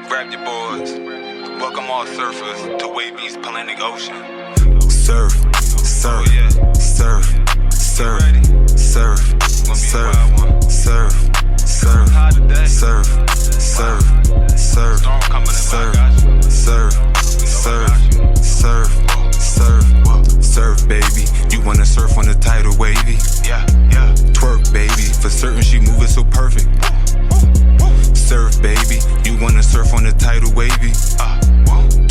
Grab your boards. Welcome all surfers to Wavy's Atlantic Ocean. Surf, surf, surf, surf, surf, surf, surf, surf, surf, surf, surf, surf, surf, surf, surf, baby. You wanna surf on the tidal wavy? Yeah. Twerk, baby. For certain, she moving so perfect. Surf, baby. You wanna surf on the tidal wavy?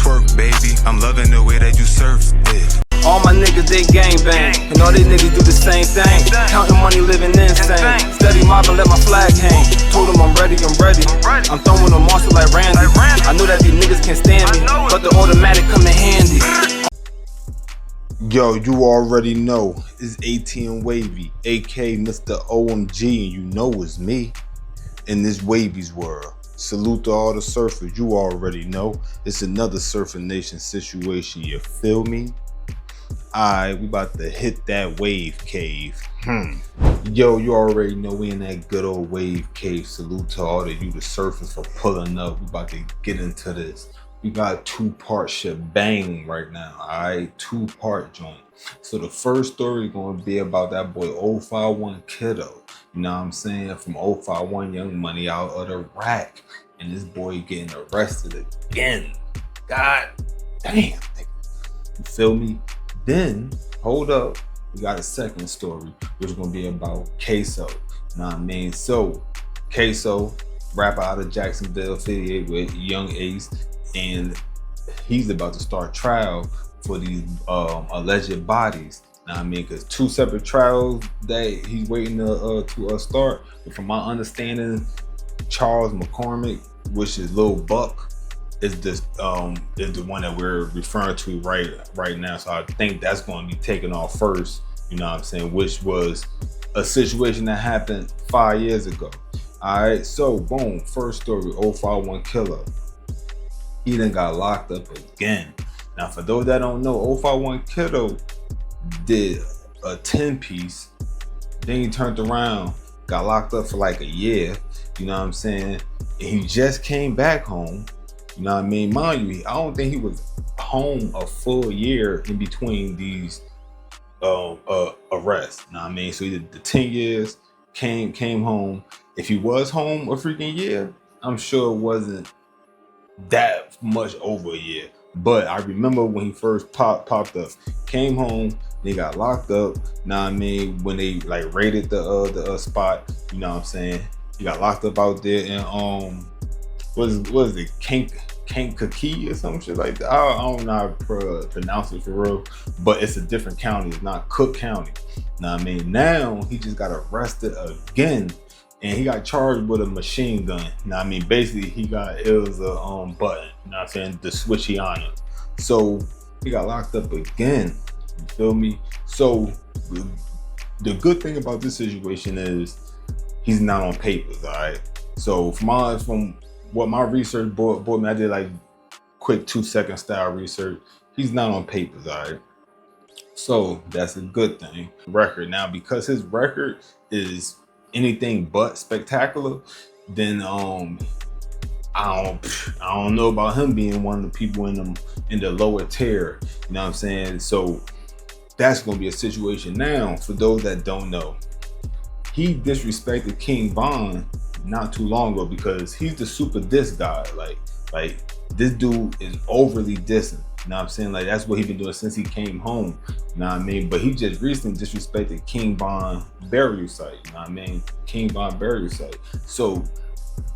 Twerk, baby. I'm loving the way that you surf it. All my niggas, they gang bang, and all these niggas do the same thing. Counting money, living insane. Steady mobbing, let my flag hang. Told them I'm ready. I'm throwing them monster like Randy. I know that these niggas can't stand me, but the automatic come in handy. Yo, you already know it's ATN Wavy, aka Mr. OMG, and you know it's me in this Wavy's world. Salute to all the surfers, you already know it's another Surfing Nation situation, you feel me? Alright, we about to hit that wave cave. Yo, you already know we in that good old wave cave. Salute to all of you, the surfers, for pulling up. We about to get into this. We got a two-part shebang right now, alright? Two-part joint. So the first story is going to be about that boy 051 Kiddo. You know what I'm saying? From 051 Young Money out of the rack. And this boy getting arrested again. God damn, nigga. You feel me? Then, hold up, we got a second story, which is going to be about KSOO. You know what I mean? So, KSOO, rapper out of Jacksonville, affiliated with Young Ace, and he's about to start trial for these alleged bodies. Now, I mean, because two separate trials that he's waiting to start. But from my understanding, Charles McCormick, which is Lil Buck, is the one that we're referring to right now. So I think that's going to be taken off first. You know what I'm saying? Which was a situation that happened 5 years ago. All right. So boom, first story: 051 killer. He then got locked up again. Now, for those that don't know, 051 Kiddo did a 10-piece. Then he turned around, got locked up for like a year. You know what I'm saying? And he just came back home. You know what I mean? Mind you, I don't think he was home a full year in between these arrests. You know what I mean? So he did the 10 years, came home. If he was home a freaking year, I'm sure it wasn't that much over a year. But I remember when he first popped up, came home, they got locked up. Now I mean, when they like raided the spot, you know what I'm saying? He got locked up out there in what is it, Kankakee or some shit like that. I don't know how to pronounce it for real, but it's a different county. It's not Cook County. Now I mean, now he just got arrested again. And he got charged with a machine gun. Now, I mean, basically, it was a button. You know what I'm saying? The switch he on it. So he got locked up again. You feel me? So the good thing about this situation is he's not on papers. All right. So from what my research brought me, I did like quick 2-second style research. He's not on papers. All right. So that's a good thing. Record now, because his record is anything but spectacular, then I don't know about him being one of the people in the lower tier. You know what I'm saying? So that's gonna be a situation. Now, for those that don't know, he disrespected King Von not too long ago because he's the super diss guy. Like this dude is overly dissing. You know what I'm saying? Like that's what he's been doing since he came home. You know what I mean? But he just recently disrespected King Von burial site. You know what I mean? King Von burial site. So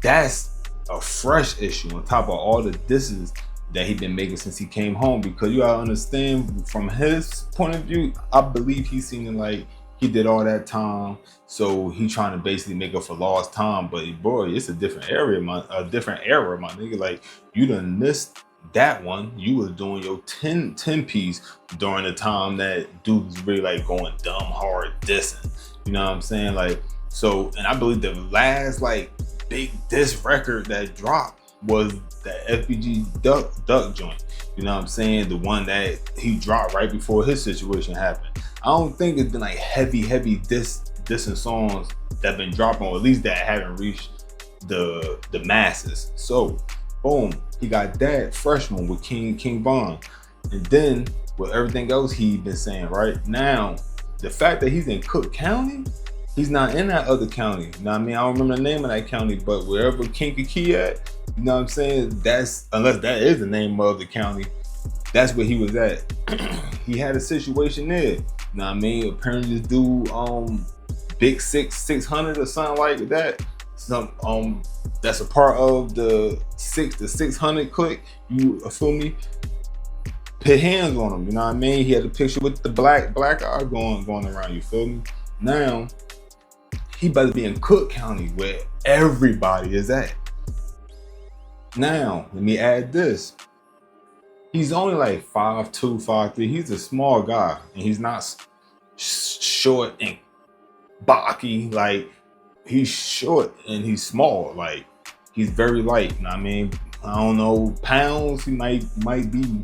that's a fresh issue on top of all the disses that he's been making since he came home. Because you gotta understand, from his point of view, I believe he's seeming like he did all that time, so he trying to basically make up for lost time. But boy, it's a different era, my nigga. Like you done missed that one. You was doing your 10 piece during the time that dude was really like going dumb hard dissing. You know what I'm saying? Like, so, and I believe the last like big diss record that dropped was that FBG Duck joint. You know what I'm saying? The one that he dropped right before his situation happened. I don't think it's been like heavy dissing songs that been dropping, or at least that haven't reached the masses. So Boom. He got that fresh one with King Von. And then with everything else he been saying, right? Now, the fact that he's in Cook County, he's not in that other county. You know what I mean? I don't remember the name of that county, but wherever Kankakee at, you know what I'm saying? That's, unless that is the name of the county, that's where he was at. He had a situation there. You know what I mean? Apparently this dude, Big 600 or something like that. Some that's a part of the 600 clique. You feel me? Put hands on him, you know what I mean? He had a picture with the black eye going around, you feel me? Now, he better be in Cook County where everybody is at. Now, let me add this. He's only like 5'2", 5'3". He's a small guy, and he's not short and bulky. Like, he's short and he's small. Like, he's very light, you know what I mean? I don't know, pounds, he might be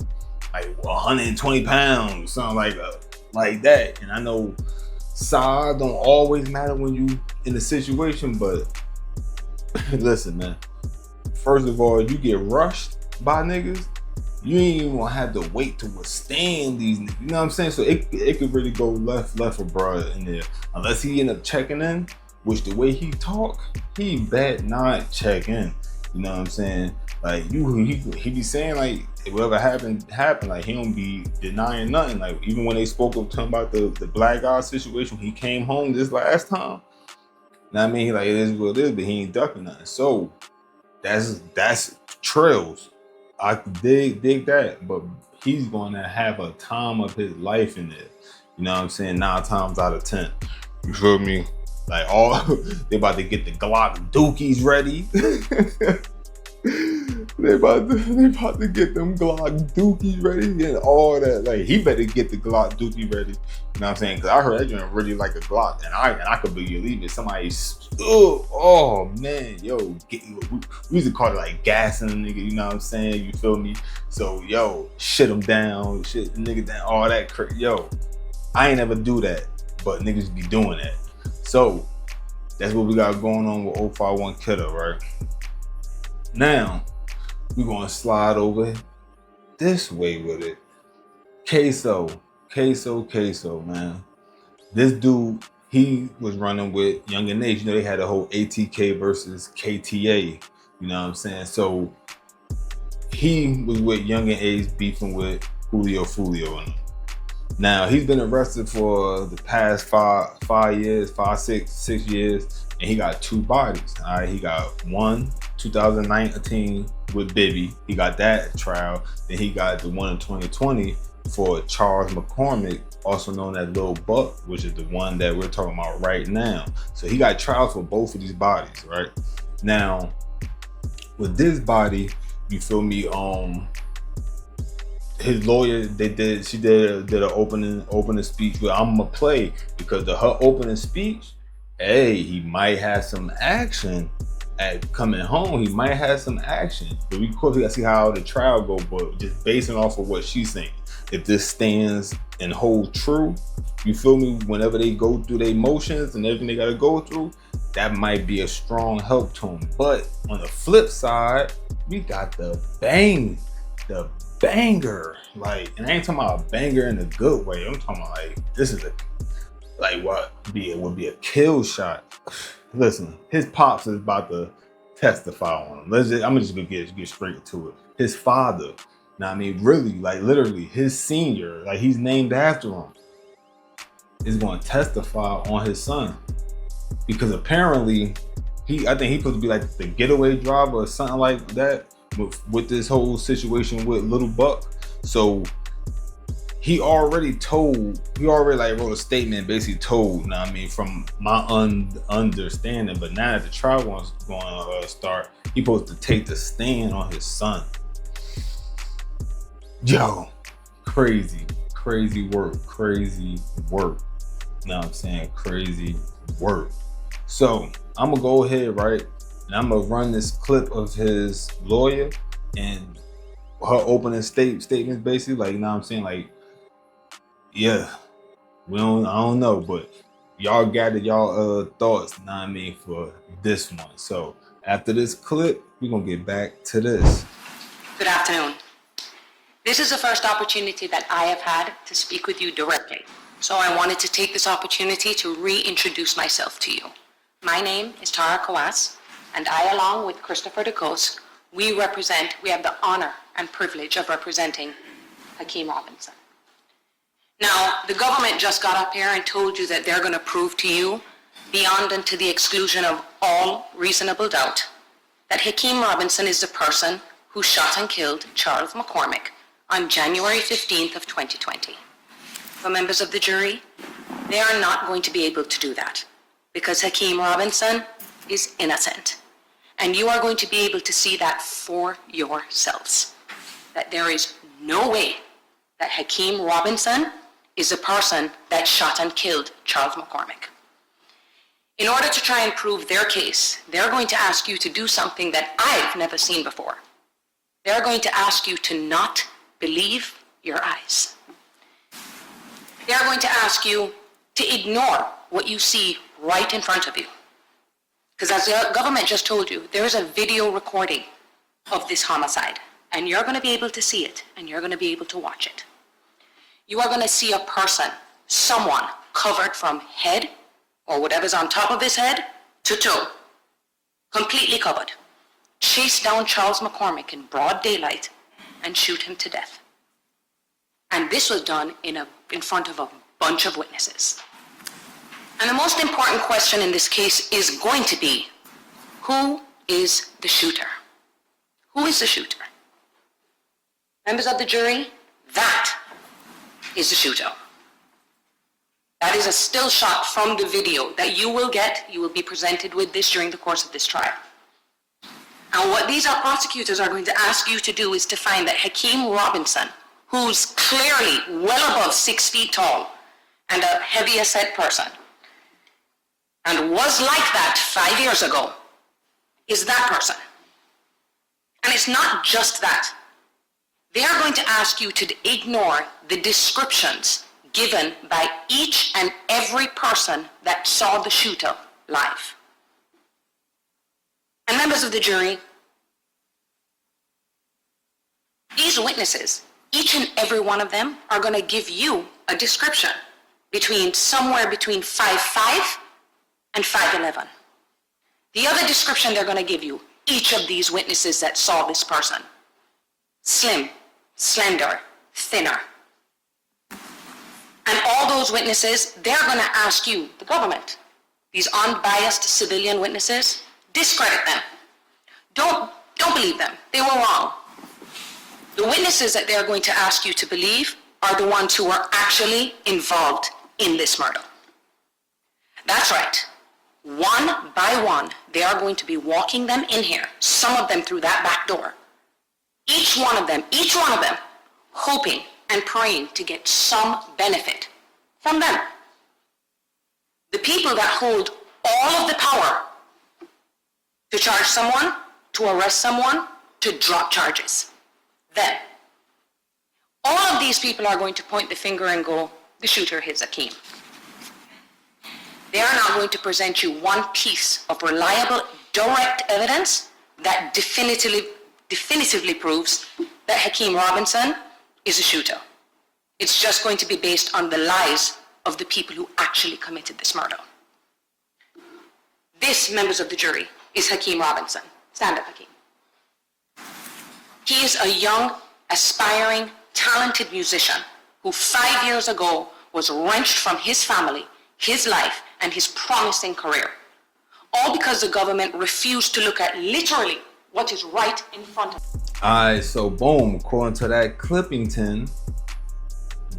like 120 pounds, something like that. And I know size don't always matter when you in a situation, but listen, man. First of all, you get rushed by niggas, you ain't even gonna have to wait to withstand these niggas. You know what I'm saying? So it could really go left for bruh in there. Unless he end up checking in, which the way he talk, he bet not check in. You know what I'm saying? Like he be saying like whatever happened. Like he don't be denying nothing. Like even when they spoke up to him about the black guy situation, he came home this last time. Now I mean, like it is what it is, but he ain't ducking nothing. So that's trails. I dig that, but he's gonna have a time of his life in it. You know what I'm saying? 9 times out of 10. You feel me? Like they about to get the Glock dookies ready. They about to get them Glock dookies ready and all that. Like he better get the Glock dookie ready. You know what I'm saying? Cause I heard that joint really like a Glock, and I could believe it. Somebody, oh man, yo, we used to call it like gassing a nigga. You know what I'm saying? You feel me? So yo, shit him down, shit the nigga down, all that crap. Yo, I ain't never do that, but niggas be doing that. So that's what we got going on with 051 Kiddo, right? Now, we're gonna slide over this way with it. KSOO, man. This dude, he was running with Young and Age. You know, they had a whole ATK versus KTA. You know what I'm saying? So he was with Young and Age beefing with Fulio and them. Now he's been arrested for the past six years, and he got 2 bodies. All right, he got one 2019 with Bibby. He got that trial. Then he got the one in 2020 for Charles McCormick, also known as Lil Buck, which is the one that we're talking about right now. So he got trials for both of these bodies, right? Now, with this body, you feel me? His lawyer, she did an opening speech where I'm gonna play, because her opening speech, hey, he might have some action at coming home. He might have some action, but we gotta see how the trial go. But just basing off of what she's saying, if this stands and hold true, you feel me? Whenever they go through their motions and everything they gotta go through, that might be a strong help to him. But on the flip side, we got the banger, like, and I ain't talking about a banger in a good way. I'm talking about like this is would be a kill shot. Listen, his pops is about to testify on him. I'm just gonna get straight to it. His father, now I mean, really, like literally, his senior, like he's named after him, is going to testify on his son, because apparently I think he's supposed to be like the getaway driver or something like that with this whole situation with Little Buck. So he already like wrote a statement, basically told, you know what I mean, from my understanding. But now that the trial was going to start, he's supposed to take the stand on his son. Yo, crazy work. You know what I'm saying? Crazy work. So I'm gonna go ahead, right? And I'm gonna run this clip of his lawyer and her opening statements, basically, like, you know what I'm saying? Like, yeah, I don't know, but y'all gathered y'all thoughts, you know what I mean, for this one. So After this clip, we're gonna get back to this. Good afternoon. This is the first opportunity that I have had to speak with you directly. So I wanted to take this opportunity to reintroduce myself to you. My name is Tara Kawas, and I, along with Christopher DeCos, we have the honor and privilege of representing Hakeem Robinson. Now, the government just got up here and told you that they're going to prove to you, beyond and to the exclusion of all reasonable doubt, that Hakeem Robinson is the person who shot and killed Charles McCormick on January 15th of 2020. For members of the jury, they are not going to be able to do that because Hakeem Robinson is innocent. And you are going to be able to see that for yourselves, that there is no way that Hakeem Robinson is the person that shot and killed Charles McCormick. In order to try and prove their case, they're going to ask you to do something that I've never seen before. They're going to ask you to not believe your eyes. They're going to ask you to ignore what you see right in front of you. Because as the government just told you, there is a video recording of this homicide, and you're going to be able to see it, and you're going to be able to watch it. You are going to see a person, someone, covered from head, or whatever's on top of his head, to toe, completely covered, chase down Charles McCormick in broad daylight and shoot him to death. And this was done in front of a bunch of witnesses. And the most important question in this case is going to be, who is the shooter? Who is the shooter? Members of the jury, that is the shooter. That is a still shot from the video that you will get. You will be presented with this during the course of this trial. And what these prosecutors are going to ask you to do is to find that Hakeem Robinson, who's clearly well above 6 feet tall and a heavier set person, and was like that 5 years ago, is that person. And it's not just that. They are going to ask you to ignore the descriptions given by each and every person that saw the shooter live. And members of the jury, these witnesses, each and every one of them are going to give you a description somewhere between 5'5" and 5'11". The other description they're going to give you, each of these witnesses that saw this person: slim, slender, thinner. And all those witnesses, they're going to ask you, the government, these unbiased civilian witnesses, discredit them. Don't believe them. They were wrong. The witnesses that they're going to ask you to believe are the ones who are actually involved in this murder. That's right. One by one, they are going to be walking them in here, some of them through that back door. Each one of them, hoping and praying to get some benefit from them. The people that hold all of the power to charge someone, to arrest someone, to drop charges. Them. All of these people are going to point the finger and go, the shooter is Hakeem. They are now going to present you one piece of reliable, direct evidence that definitively proves that Hakeem Robinson is a shooter. It's just going to be based on the lies of the people who actually committed this murder. This, members of the jury, is Hakeem Robinson. Stand up, Hakeem. He is a young, aspiring, talented musician who 5 years ago was wrenched from his family, his life, and his promising career. All because the government refused to look at literally what is right in front of them. Alright, so boom, according to that Clippington,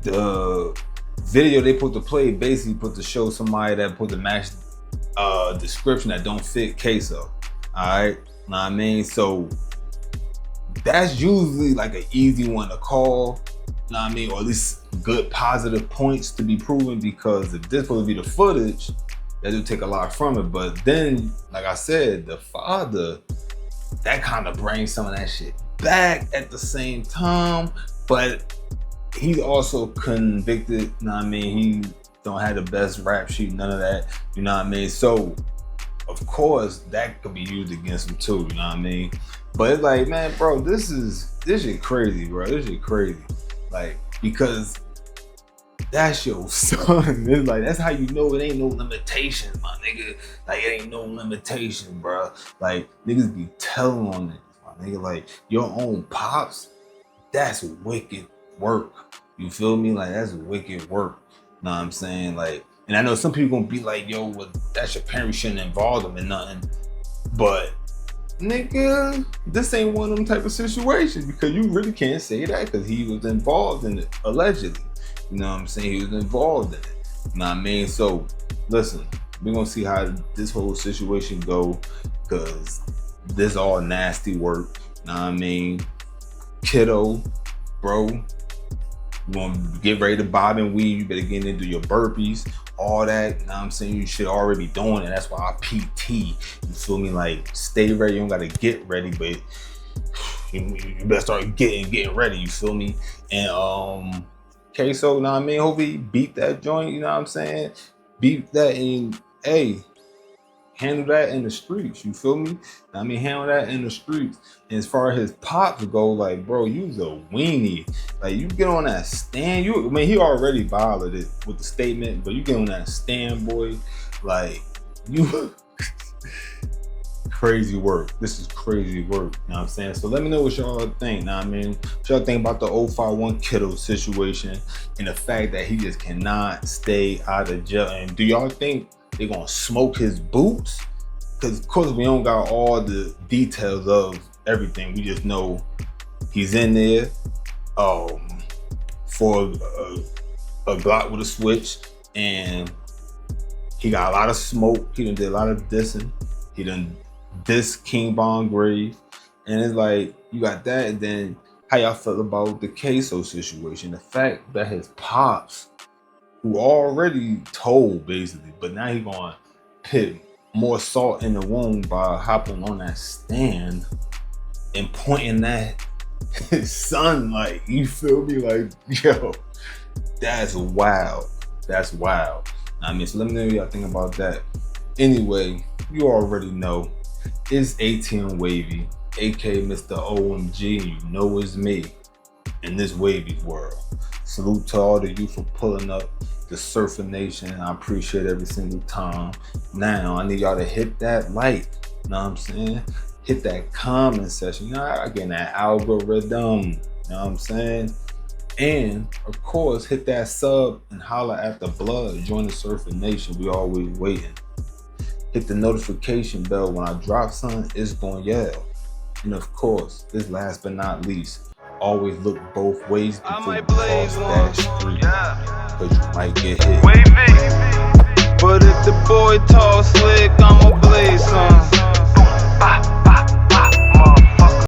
the video they put to play basically put to show somebody that put the match description that don't fit KSOO. Alright, know what I mean? So that's usually like an easy one to call, know what I mean? Or at least good positive points to be proven, because if this supposed to be the footage, that do take a lot from it. But then, like I said, the father, that kind of brings some of that shit back at the same time. But he's also convicted, you know what I mean? He don't have the best rap sheet, none of that, you know what I mean? So of course, that could be used against him too. You know what I mean? But it's like, man, bro, this shit crazy, bro. This shit crazy. Like, because that's your son. It's like, that's how you know it ain't no limitations, my nigga. Like, it ain't no limitation, bro. Like, niggas be telling on it, my nigga. Like, your own pops, that's wicked work. You feel me? Like, that's wicked work. Know what I'm saying? Like, and I know some people gonna be like, yo, well, that's your parents, shouldn't involve them in nothing. But nigga, this ain't one of them type of situations, because you really can't say that, because he was involved in it, allegedly. You know what I'm saying? He was involved in it. You know what I mean? So listen, we're gonna see how this whole situation go, because this all nasty work. You know what I mean? Kiddo, bro, you gonna get ready to bob and weave, you better get into your burpees, all that. You know what I'm saying? You should already be doing it. That's why I PT. You feel me? Like, stay ready. You don't gotta get ready, but you better start getting ready. You feel me? And KSOO, you know what I mean? Hopefully he beat that joint, you know what I'm saying? Beat that, and hey, handle that in the streets, you feel me? I mean, handle that in the streets. And as far as his pops go, like, bro, you's a weenie. Like, you get on that stand, I mean, he already violated with the statement, but you get on that stand, boy, like, you crazy work. This is crazy work, you know what I'm saying? So let me know what y'all think, know what I mean? What y'all think about the 051 Kiddo situation and the fact that he just cannot stay out of jail? And do y'all think they're gonna smoke his boots? Because of course we don't got all the details of everything. We just know he's in there for a Glock with a switch, and he got a lot of smoke. He done did a lot of dissing. He done diss King Von Grave, and it's like, you got that, and then how y'all feel about the KSOO situation? The fact that his pops, who already told basically, but now he gonna put more salt in the wound by hopping on that stand and pointing at his son, like, you feel me? Like, yo, that's wild. That's wild. I mean, so let me know what y'all think about that. Anyway, you already know, it's ATM Wavy, aka Mr. OMG, and you know it's me in this wavy world. Salute to all the youth for pulling up the Surfer Nation. I appreciate every single time. Now, I need y'all to hit that like, you know what I'm saying? Hit that comment section. You know, I get that algorithm, you know what I'm saying? And of course, hit that sub and holla at the blood. Join the Surfer Nation. We always waiting. Hit the notification bell when I drop something, it's gonna yell. And of course, this last but not least, always look both ways before you cross that street, cause you might get hit. But if the boy tall slick, I'ma blaze.